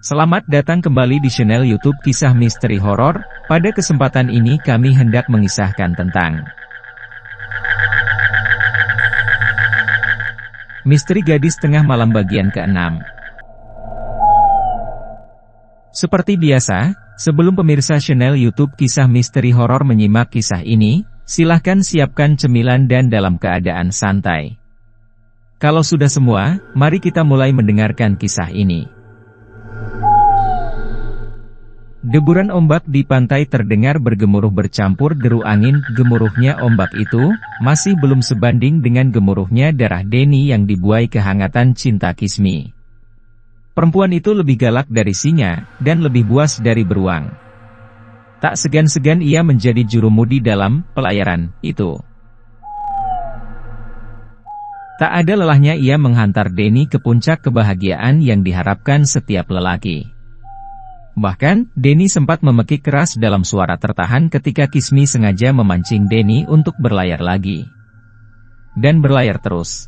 Selamat datang kembali di channel YouTube Kisah Misteri Horor. Pada kesempatan ini kami hendak mengisahkan tentang Misteri Gadis Tengah Malam bagian ke-6. Seperti biasa, sebelum pemirsa channel YouTube Kisah Misteri Horor menyimak kisah ini, silahkan siapkan cemilan dan dalam keadaan santai. Kalau sudah semua, mari kita mulai mendengarkan kisah ini. Deburan ombak di pantai terdengar bergemuruh bercampur deru angin. Gemuruhnya ombak itu masih belum sebanding dengan gemuruhnya darah Denny yang dibuai kehangatan cinta Kismi. Perempuan itu lebih galak dari singa, dan lebih buas dari beruang. Tak segan-segan ia menjadi jurumudi dalam pelayaran itu. Tak ada lelahnya ia menghantar Denny ke puncak kebahagiaan yang diharapkan setiap lelaki. Bahkan, Denny sempat memekik keras dalam suara tertahan ketika Kismi sengaja memancing Denny untuk berlayar lagi. Dan berlayar terus.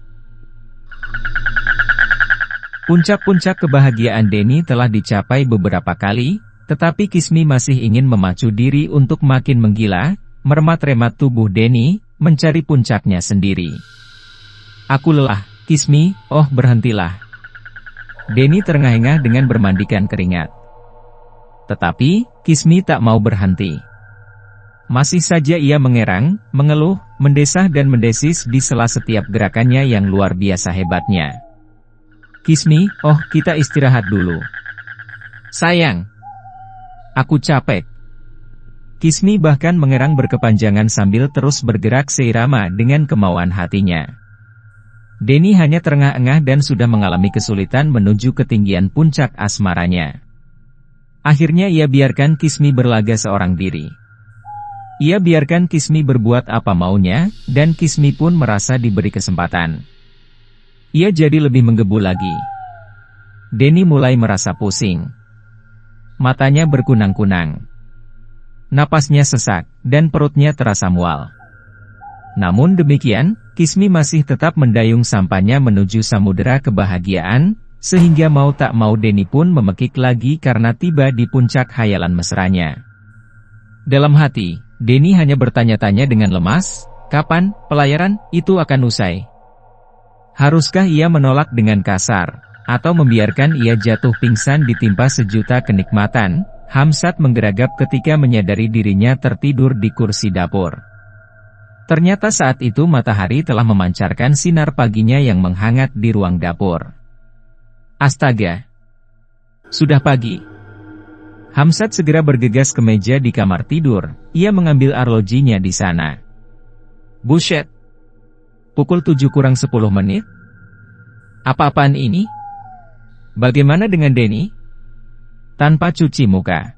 Puncak-puncak kebahagiaan Denny telah dicapai beberapa kali, tetapi Kismi masih ingin memacu diri untuk makin menggila, meremat-remat tubuh Denny, mencari puncaknya sendiri. Aku lelah, Kismi, oh berhentilah. Denny terengah-engah dengan bermandikan keringat. Tetapi, Kismi tak mau berhenti. Masih saja ia mengerang, mengeluh, mendesah dan mendesis di sela setiap gerakannya yang luar biasa hebatnya. Kismi, oh kita istirahat dulu. Sayang, aku capek. Kismi bahkan mengerang berkepanjangan sambil terus bergerak seirama dengan kemauan hatinya. Denny hanya terengah-engah dan sudah mengalami kesulitan menuju ketinggian puncak asmaranya. Akhirnya ia biarkan Kismi berlaga seorang diri. Ia biarkan Kismi berbuat apa maunya, dan Kismi pun merasa diberi kesempatan. Ia jadi lebih menggebu lagi. Denny mulai merasa pusing. Matanya berkunang-kunang. Napasnya sesak, dan perutnya terasa mual. Namun demikian, Kismi masih tetap mendayung sampahnya menuju samudera kebahagiaan, sehingga mau tak mau Denny pun memekik lagi karena tiba di puncak hayalan mesranya. Dalam hati, Denny hanya bertanya-tanya dengan lemas, kapan pelayaran itu akan usai? Haruskah ia menolak dengan kasar, atau membiarkan ia jatuh pingsan ditimpa sejuta kenikmatan? Hamsat menggeragap ketika menyadari dirinya tertidur di kursi dapur. Ternyata saat itu matahari telah memancarkan sinar paginya yang menghangat di ruang dapur. Astaga! Sudah pagi. Hamsat segera bergegas ke meja di kamar tidur. Ia mengambil arlojinya di sana. Buset! Pukul 7 kurang 10 menit? Apa-apaan ini? Bagaimana dengan Denny? Tanpa cuci muka,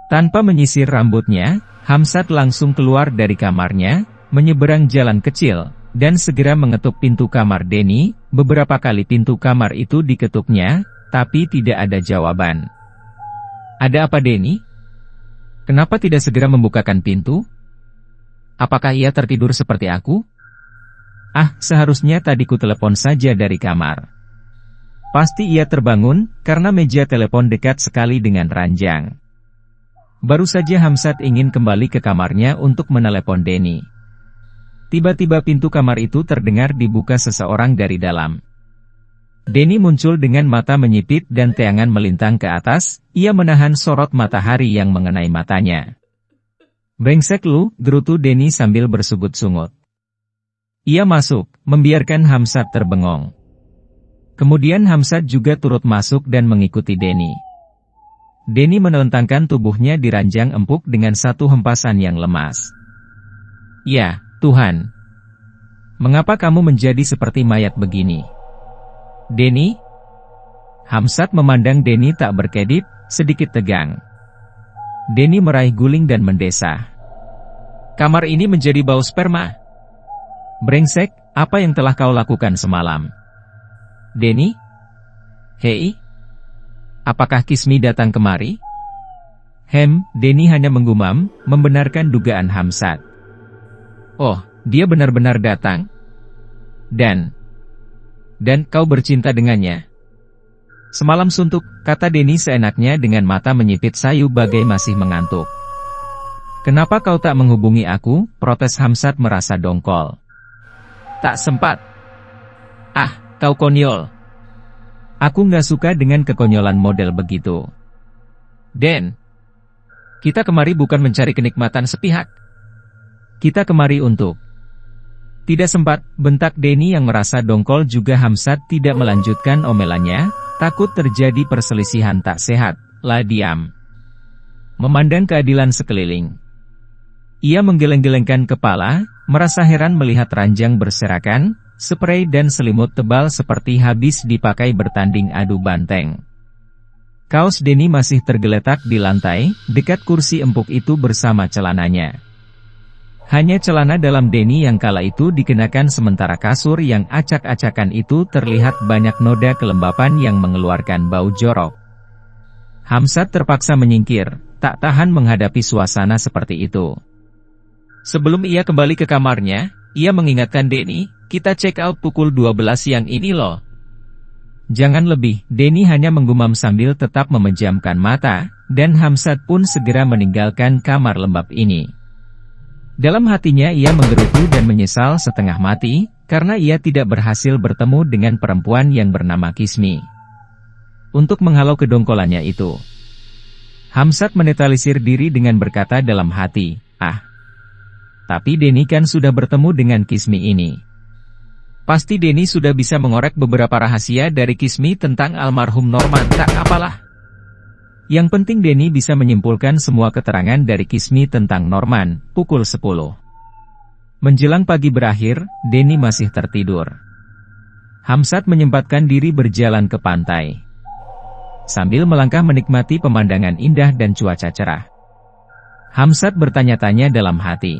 tanpa menyisir rambutnya, Hamsat langsung keluar dari kamarnya, menyeberang jalan kecil, dan segera mengetuk pintu kamar Denny. Beberapa kali pintu kamar itu diketuknya, tapi tidak ada jawaban. Ada apa Denny? Kenapa tidak segera membukakan pintu? Apakah ia tertidur seperti aku? Ah, seharusnya tadi ku telepon saja dari kamar. Pasti ia terbangun, karena meja telepon dekat sekali dengan ranjang. Baru saja Hamsat ingin kembali ke kamarnya untuk menelepon Denny. Tiba-tiba pintu kamar itu terdengar dibuka seseorang dari dalam. Denny muncul dengan mata menyipit dan teangan melintang ke atas, ia menahan sorot matahari yang mengenai matanya. Brengsek lu, gerutu Denny sambil bersungut-sungut. Ia masuk, membiarkan Hamsat terbengong. Kemudian Hamsat juga turut masuk dan mengikuti Denny. Denny menelentangkan tubuhnya di ranjang empuk dengan satu hempasan yang lemas. Ya, Tuhan. Mengapa kamu menjadi seperti mayat begini? Denny? Hamsat memandang Denny tak berkedip, sedikit tegang. Denny meraih guling dan mendesah. Kamar ini menjadi bau sperma. Brengsek, apa yang telah kau lakukan semalam? Denny? Hei? Apakah Kismi datang kemari? Denny hanya menggumam, membenarkan dugaan Hamsat. Oh, dia benar-benar datang? Dan kau bercinta dengannya? Semalam suntuk, kata Denny seenaknya dengan mata menyipit sayu bagai masih mengantuk. Kenapa kau tak menghubungi aku? Protes Hamzat merasa dongkol. Tak sempat. Ah, kau konyol. Aku nggak suka dengan kekonyolan model begitu. Den, kita kemari bukan mencari kenikmatan sepihak. Kita kemari untuk... Tidak sempat, bentak Denny yang merasa dongkol juga. Hamzat tidak melanjutkan omelannya, takut terjadi perselisihan tak sehat, lah diam. Memandang keadilan sekeliling. Ia menggeleng-gelengkan kepala, merasa heran melihat ranjang berserakan, spray dan selimut tebal seperti habis dipakai bertanding adu banteng. Kaos Denny masih tergeletak di lantai, dekat kursi empuk itu bersama celananya. Hanya celana dalam Denny yang kala itu dikenakan sementara kasur yang acak-acakan itu terlihat banyak noda kelembapan yang mengeluarkan bau jorok. Hamzat terpaksa menyingkir, tak tahan menghadapi suasana seperti itu. Sebelum ia kembali ke kamarnya, ia mengingatkan Denny, kita check out pukul 12 siang ini loh. Jangan lebih, Denny hanya menggumam sambil tetap memejamkan mata, dan Hamzat pun segera meninggalkan kamar lembab ini. Dalam hatinya ia menggerutu dan menyesal setengah mati, karena ia tidak berhasil bertemu dengan perempuan yang bernama Kismi. Untuk menghalau kedongkolannya itu, Hamzat menetralisir diri dengan berkata dalam hati, ah, tapi Denny kan sudah bertemu dengan Kismi ini. Pasti Denny sudah bisa mengorek beberapa rahasia dari Kismi tentang almarhum Norman, tak apalah. Yang penting Denny bisa menyimpulkan semua keterangan dari Kismi tentang Norman, pukul 10. Menjelang pagi berakhir, Denny masih tertidur. Hamzat menyempatkan diri berjalan ke pantai. Sambil melangkah menikmati pemandangan indah dan cuaca cerah. Hamzat bertanya-tanya dalam hati.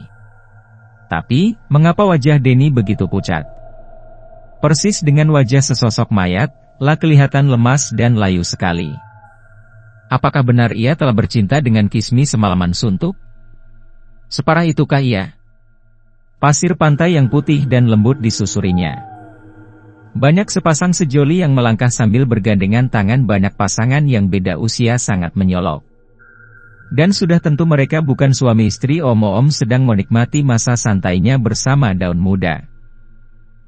Tapi, mengapa wajah Denny begitu pucat? Persis dengan wajah sesosok mayat, lah kelihatan lemas dan layu sekali. Apakah benar ia telah bercinta dengan Kismi semalaman suntuk? Separah itukah ia? Pasir pantai yang putih dan lembut disusurinya. Banyak sepasang sejoli yang melangkah sambil bergandengan tangan. Banyak pasangan yang beda usia sangat menyolok. Dan sudah tentu mereka bukan suami istri. Om-om sedang menikmati masa santainya bersama daun muda.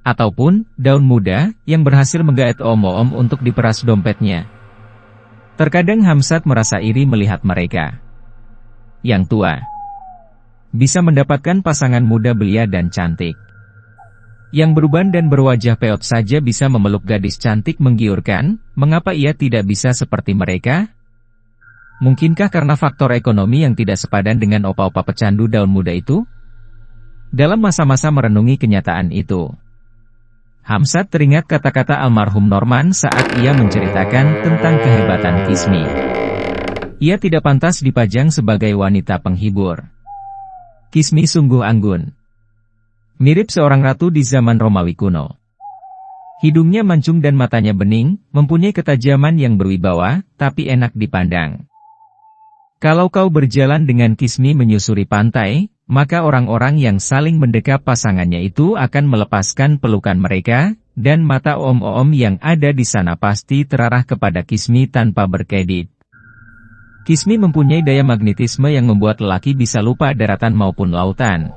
Ataupun, daun muda, yang berhasil menggaet om-om untuk diperas dompetnya. Terkadang Hamzat merasa iri melihat mereka. Yang tua bisa mendapatkan pasangan muda belia dan cantik. Yang beruban dan berwajah peot saja bisa memeluk gadis cantik menggiurkan. Mengapa ia tidak bisa seperti mereka? Mungkinkah karena faktor ekonomi yang tidak sepadan dengan opa-opa pecandu daun muda itu? Dalam masa-masa merenungi kenyataan itu, Hamzat teringat kata-kata almarhum Norman saat ia menceritakan tentang kehebatan Kismi. Ia tidak pantas dipajang sebagai wanita penghibur. Kismi sungguh anggun. Mirip seorang ratu di zaman Romawi kuno. Hidungnya mancung dan matanya bening, mempunyai ketajaman yang berwibawa, tapi enak dipandang. Kalau kau berjalan dengan Kismi menyusuri pantai, maka orang-orang yang saling mendekap pasangannya itu akan melepaskan pelukan mereka, dan mata om-om yang ada di sana pasti terarah kepada Kismi tanpa berkedip. Kismi mempunyai daya magnetisme yang membuat lelaki bisa lupa daratan maupun lautan.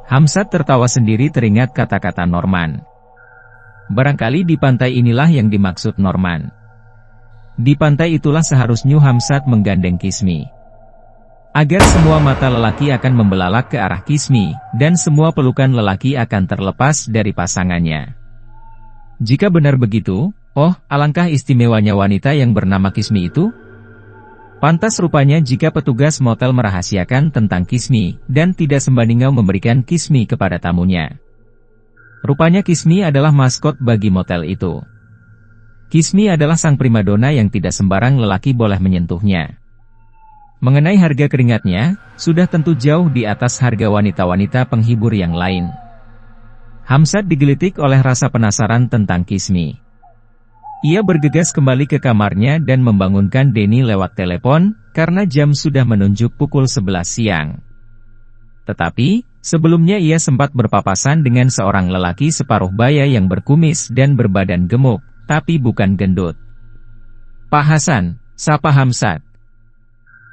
Hamzat tertawa sendiri teringat kata-kata Norman. Barangkali di pantai inilah yang dimaksud Norman. Di pantai itulah seharusnya Hamzat menggandeng Kismi. Agar semua mata lelaki akan membelalak ke arah Kismi, dan semua pelukan lelaki akan terlepas dari pasangannya. Jika benar begitu, oh, alangkah istimewanya wanita yang bernama Kismi itu. Pantas rupanya jika petugas motel merahasiakan tentang Kismi, dan tidak sembandingau memberikan Kismi kepada tamunya. Rupanya Kismi adalah maskot bagi motel itu. Kismi adalah sang primadona yang tidak sembarang lelaki boleh menyentuhnya. Mengenai harga keringatnya, sudah tentu jauh di atas harga wanita-wanita penghibur yang lain. Hamzat digelitik oleh rasa penasaran tentang Kismi. Ia bergegas kembali ke kamarnya dan membangunkan Denny lewat telepon, karena jam sudah menunjuk pukul 11 siang. Tetapi, sebelumnya ia sempat berpapasan dengan seorang lelaki separuh baya yang berkumis dan berbadan gemuk, tapi bukan gendut. Pak Hasan, sapa Hamsat.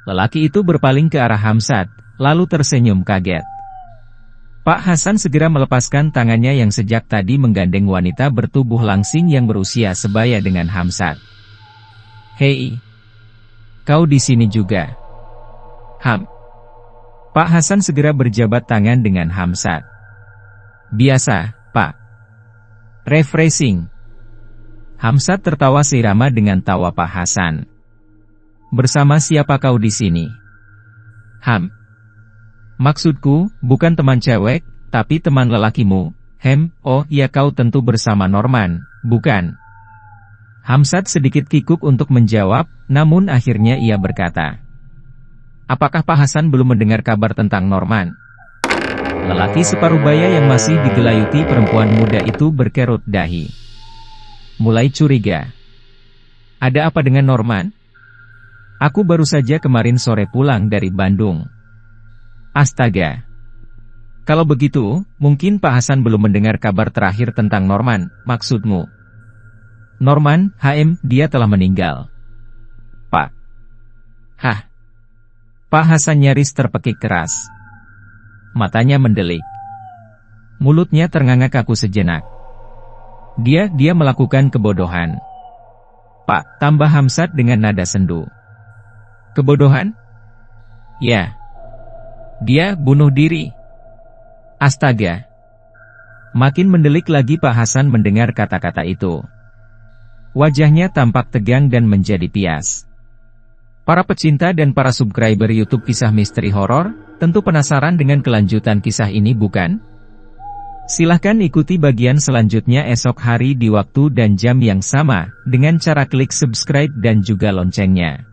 Lelaki itu berpaling ke arah Hamsat, lalu tersenyum kaget. Pak Hasan segera melepaskan tangannya yang sejak tadi menggandeng wanita bertubuh langsing yang berusia sebaya dengan Hamsat. Hei, kau di sini juga? Pak Hasan segera berjabat tangan dengan Hamsat. Biasa, Pak. Refreshing. Hamsat tertawa seirama dengan tawa Pak Hasan. Bersama siapa kau di sini? Maksudku, bukan teman cewek, tapi teman lelakimu. Oh iya, kau tentu bersama Norman, bukan? Hamsat sedikit kikuk untuk menjawab, namun akhirnya ia berkata. Apakah Pak Hasan belum mendengar kabar tentang Norman? Lelaki separuh baya yang masih digelayuti perempuan muda itu berkerut dahi. Mulai curiga. Ada apa dengan Norman? Aku baru saja kemarin sore pulang dari Bandung. Astaga. Kalau begitu, mungkin Pak Hasan belum mendengar kabar terakhir tentang Norman, maksudmu? Norman, dia telah meninggal. Pak. Pak Hasan nyaris terpekik keras. Matanya mendelik. Mulutnya ternganga kaku sejenak. Dia melakukan kebodohan. Pak, tambah Hamsat dengan nada sendu. Kebodohan? Ya. Dia bunuh diri. Astaga. Makin mendelik lagi Pak Hasan mendengar kata-kata itu. Wajahnya tampak tegang dan menjadi pias. Para pecinta dan para subscriber YouTube Kisah Misteri Horor, tentu penasaran dengan kelanjutan kisah ini bukan? Silahkan ikuti bagian selanjutnya esok hari di waktu dan jam yang sama, dengan cara klik subscribe dan juga loncengnya.